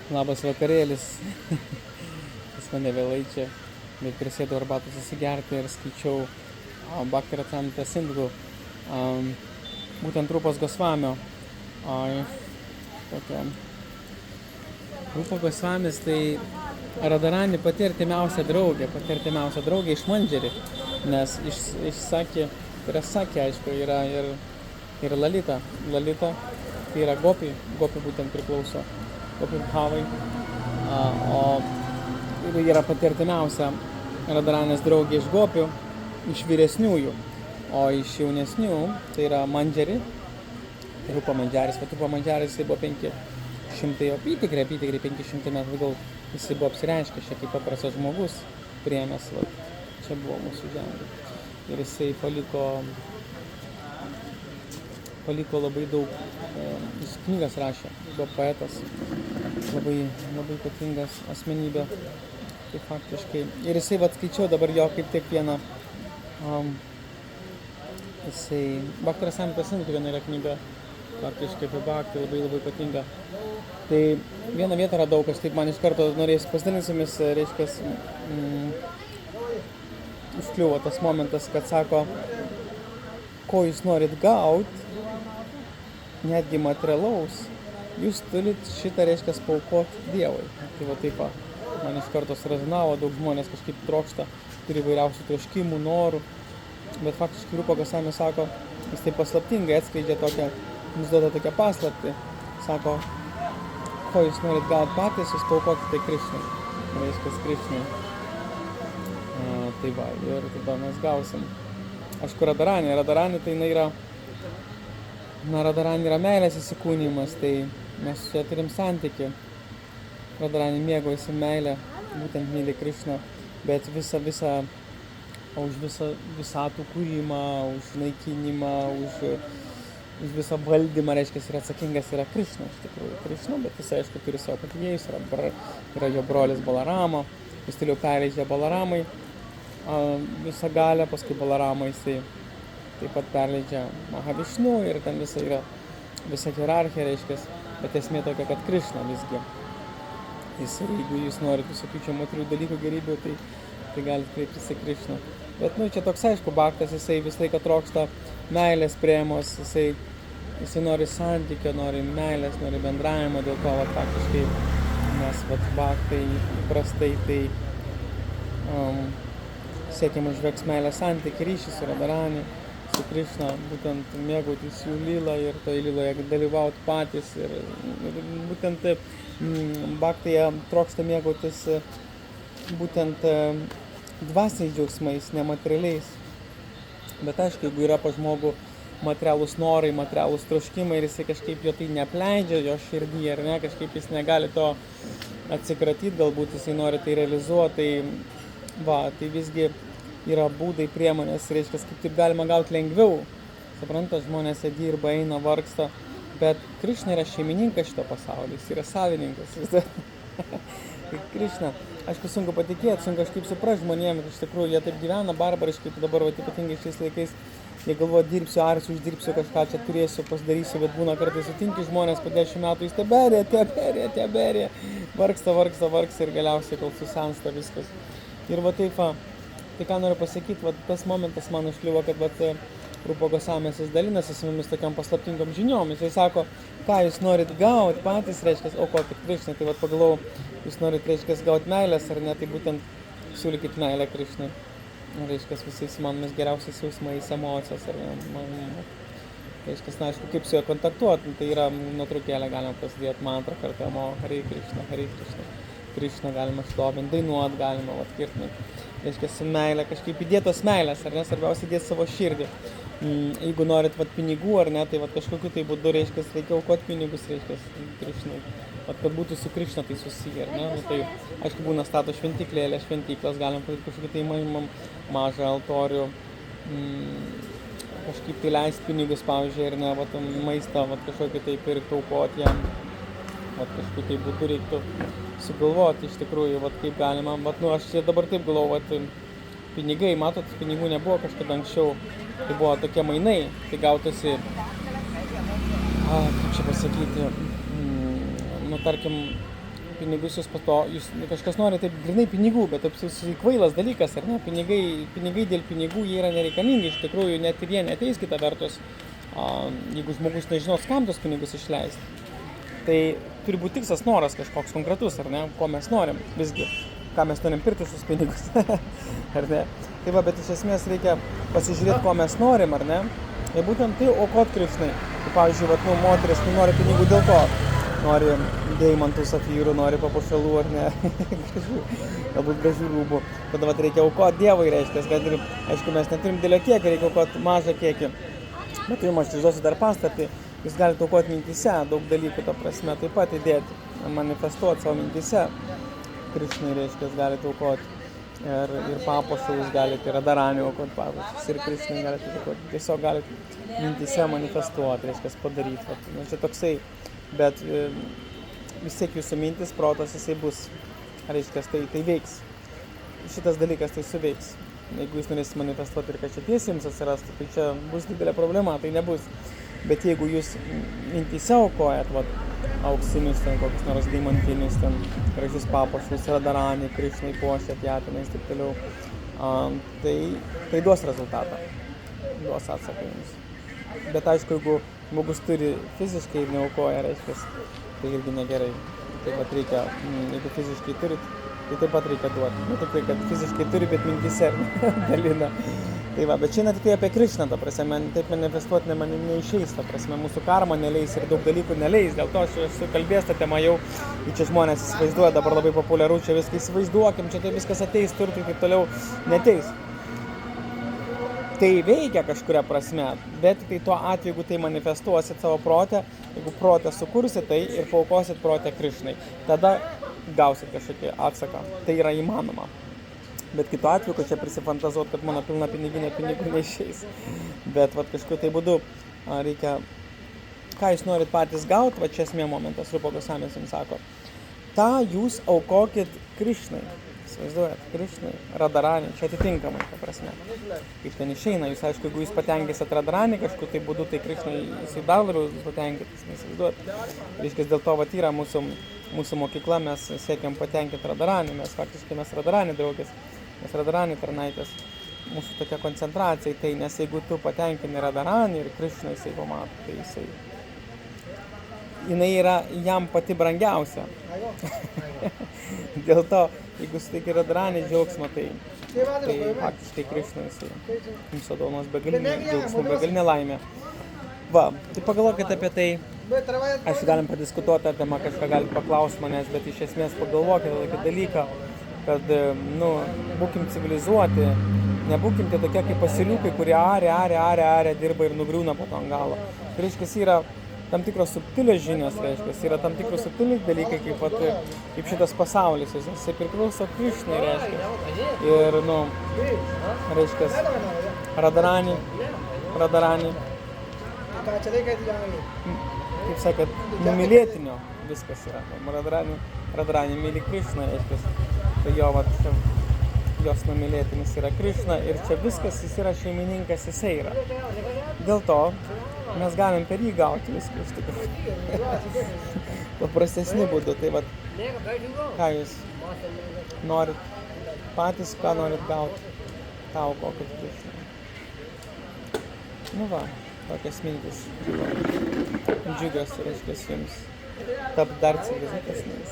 Labas vakarėlis. Pas mane vėlai čia, bet prisėdau arbatos įsigerti ir skaičiau Bhakti Rasamrita Sindhu, būtent Rūpos Gosvamio. Rūpa Gosvamis tai Radharani pati artimiausia draugė iš Mandžeri, nes išsakė, aišku, yra ir Lalita. Lalita tai yra Gopi būtent priklauso Gopi Bhavai, o yra pati artimiausia Radharanės draugė iš Gopių, iš vyresniųjų, o iš jaunesnių tai yra Mandžeri, Rūpa Mandžeris, bet Rūpa Mandžeris jisai buvo 500, apytikriai 500 metų atgal, jisai buvo apsireiškęs čia kaip paprastas žmogus, priėmęs, čia buvo mūsų žemė. Ir jisai paliko labai daug, jis knygas rašė, buvo poetas, labai ypatingas asmenybė, tai faktiškai. Ir jisai skaičiau dabar jo kaip tik vieną, jisai, Bhakti Rasamrita Sindhu viena yra knyga, faktiškai apie Bhakti, labai ypatinga. Tai vieną vietą radau, kas taip man iš karto norėjusi pasidalinti su jumis, reiškia, užkliuvo tas momentas, kad sako, ko jūs norit gauti, netgi materialaus, jūs turit šitą, reiškia, paaukoti Dievui. Tai taip, man iš karto surezonavo, daug žmonės kažkaip trokšta, turi įvairiausių troškimų, norų, bet faktiškai Rūpa Gosvami sako, jis taip paslaptingai atskleidžia tokią, mums duoda tokią paslaptį, sako, ko jūs norit gauti patys, jūs paaukokite Krishnai, reiškia, Krishnai. Tai va, ir tada mes gausim. Aišku, Radharani tai Radharani yra meilės įsikūnijimas, tai mes čia turim santykį. Radharani mėgaujasi meilę, būtent myli Krishną, bet už visą visatų kūrimą, už naikinimą, už visą valdymą, reiškia, yra atsakingas yra Krishna, iš tikrųjų Krishna, bet jis, aišku, turi savo padėjėjus, yra jo brolis Balarama, jis toliau perleidžia Balaramai visą galę, paskui Balaramą jisai taip pat perleidžia Mahavišnu ir ten visa hierarchija, reiškia, bet esmė tokia, kad Krishna visgi. Jeigu jūs norit visokių čia materialių dalykų gerybių, tai galite kreiptis į Krishną. Bet, čia toks, aišku, bhaktas, jisai visą laiką trokšta meilės priėmos, jisai nori santykio, nori meilės, nori bendravimo, dėl to, faktiškai, nes, bhaktai įprastai, tai siekiama užveks meilės santykį, ryšį su Radharani, su Krishna, būtent mėgautis jų lylą ir toje lyloje dalyvauti patys. Ir būtent bhaktyje trokšta mėgautis būtent dvasiniais džiaugsmais, nematerialiais. Bet aišku, jeigu yra pas žmogų materialūs norai, materialūs troškimai ir jisai kažkaip jo tai neapleidžia, jo širdyje, ar ne, kažkaip jis negali to atsikratyti, galbūt jisai nori tai realizuoti, tai visgi yra būdai, priemonės, reiškia, kaip taip galima gauti lengviau. Suprantat, žmonės dirba, eina, vargsta, bet Krishna yra šeimininkas šito pasaulio, jis yra savininkas. Krishna, aišku, sunku patikėti, sunku kažkaip suprasti žmonėms, iš tikrųjų, jie taip gyvena barbariškai, tai dabar, ypatingai šiais laikais, jie galvoja, dirbsiu, arsiu, uždirbsiu kažką, čia turėsiu, pasidarysiu, bet būna kartais sutinki žmonės po 10 metų, jis teberė, vargsta ir galiausiai kol susensta viskas. Ir taip, tai ką noriu pasakyti, tas momentas man užkliuvo, kad Rūpa Gosvamis jis dalinasi su mumis tokiam paslaptingom žiniom. Jis sako, ką jūs norit gauti patys, reiškia, aukokit Krishnai. Tai pagalvojau, jūs norit, reiškia, gauti meilės ar ne, tai būtent siūlykit meilę Krishnai. Reiškia, visais įmanomis geriausiais jausmais, emocijos ar ne. Reiškia, aišku, kaip su juo kontaktuoti, tai yra nuotraukėlę galima pasidėti mantrą kartą, Hare Krishna. Krishna galima šlovint, dainuot galima, kirtinant. Reiškia, su meilė, kažkaip įdėtos meilės, ar ne, svarbiausia įdėti savo širdį. Jeigu norit pinigų, ar ne, tai kažkokiu tai būdu, reiškia, reikia aukoti pinigus, reiškia, Krishnai. Kad būtų su Krishna tai susiję, ar ne, tai aišku, būna stato šventiklas, galim padaryti kažkokį tai mažą altorių, kažkaip tai leisti pinigus, pavyzdžiui, ar ne, maistą, kažkokį tai pirkti, aukoti jam. Kažkaip tai būtų reiktų sugalvoti iš tikrųjų, kaip galima. Aš čia dabar taip galvoju, pinigai, matot, pinigų nebuvo kažkada anksčiau, tai buvo tokie mainai, tai gautųsi, kaip čia pasakyti, tarkim, pinigus jūs po to, kažkas nori taip grinai pinigų, bet taip kvailas dalykas, ar ne, pinigai dėl pinigų jie yra nereikalingi, iš tikrųjų net ir jie neateis kita vertus, jeigu žmogus nežinos, kam tos pinigus išleisti. Tai turi būti tikslas noras kažkoks konkretus, ar ne, ko mes norim, visgi, ką mes norim pirkti šios pinigus, ar ne. Tai va, bet iš esmės reikia pasižiūrėti, ko mes norim, ar ne, ir būtent tai aukot Krišnai. Tai pavyzdžiui, moteris nori pinigų dėl to, nori deimantų, safyrų, nori papuošalų ar ne, galbūt gražių rūbų. Tada reikia aukoti Dievui, reiškia, kad ir, aišku, mes neturim didelio kiekio, reikia aukoti mažą kiekį. Bet jums aš išduosiu dar paslaptį, jūs galite aukoti mintyse, daug dalykų, ta prasme, taip pat įdėti, manifestuoti savo mintyse. Krišnai, reiškia, galite aukoti. Ir papuošalus galite, ir Radaranį aukoti papuošalus, ir Krišnai galite aukoti. Tiesiog galite mintyse manifestuoti, reiškia, padaryti. Čia toksai. Bet vis tiek jūsų mintis, protas jisai bus, reiškia, tai veiks. Šitas dalykas tai suveiks. Jeigu jūs norėsite manifestuoti ir kad čia tiesiai jums atsirastų, tai čia bus didelė problema, tai nebus. Bet jeigu jūs mintyse aukojat, auksinius, kokius nors deimantinius, gražius papuošalus, Radaranį, Krišnai puošiat ją, taip toliau, tai duos rezultatą, duos atsaką jums. Bet aišku, jeigu žmogus turi fiziškai ir neaukoja, reiškia, tai irgi negerai. Taip pat reikia, jeigu fiziškai turit, tai taip pat reikia duoti. Ne tik tai, kad fiziškai turi, bet mintyse dalina. Tai va, bet šiandien tik apie Krišną, ta prasme, taip manifestuoti neišeis, ta prasme, mūsų karma neleis ir daug dalykų neleis. Dėl to aš esu kalbėjęs tą temą jau, čia žmonės įsivaizduoja, dabar labai populiaru, čia viską įsivaizduokim, čia tai viskas ateis, turtai taip toliau neteis. Tai veikia kažkuria prasme, bet tai tuo atveju, jeigu tai manifestuosit savo protę, jeigu protę sukursit tai ir paaukosit protę Krišnai, tada gausit kažkokį atsaką. Tai yra įmanoma. Bet kitu atveju, kad čia prisifantazuot, kad mano pilna piniginė pinigų neišeis. Bet kažkokiu tai būdu reikia, ką jūs norit patys gauti, čia esmė momentas, Rupa Gosamės jums sako, tą jūs aukokit Krišnai. Įsivaizduojat, Krišnai, Radaranį, čia atitinkamai, ta prasme. Kaip ten išeina, jūs aišku, jeigu jūs patenkinsit Radaranį kažkokiu tai būdu, tai Krišnai jisai dar labiau patenkintis, neįsivaizduojat. Reiškia, dėl to yra mūsų mokykla, mes siekiam patenkinti Radaranį, mes Radaranį draugės, mes Radaranį tarnaitės, mūsų tokia koncentracija, tai nes jeigu tu patenkini Radaranį ir Krišnai jisai pamato, tai jinai yra jam pati brangiausia. Dėl to, jeigu suteiki Radaranį džiaugsmą, tai faktiškai Krišnai jums dovanos begalinė džiaugsmą, begalinė laimė. Va, tai pagalvokit apie tai, aš galim padiskutuoti apie temą, kažką galit paklausti manęs, bet iš esmės pagalvokit tokį dalyką, kad, būkim civilizuoti, nebūkim tie tokie kaip pasiliukai, kurie aria, dirba ir nugriūna po to ant galo. Tai reiškia, yra tam tikros subtilės žinios, reiškia, yra tam tikros subtiliai dalykai, kaip šitas pasaulis, jisai priklauso Krišnai, reiškia. Ir, reiškia, Radaranį, kaip sakėt, numylėtinio viskas yra. Radaranį myli Krišną, reiškia. Tai jos numylėtinis yra Krišna ir čia viskas, jis yra šeimininkas, jisai yra. Dėl to mes galim per jį gauti viską iš tikrųjų. Paprastesniu būdu, tai ką jūs norit patys, ką norit gauti, tą aukokit Krišnai. Tokias mintis. Džiugios, reiškia, jums tapt dar civilizuotesniais.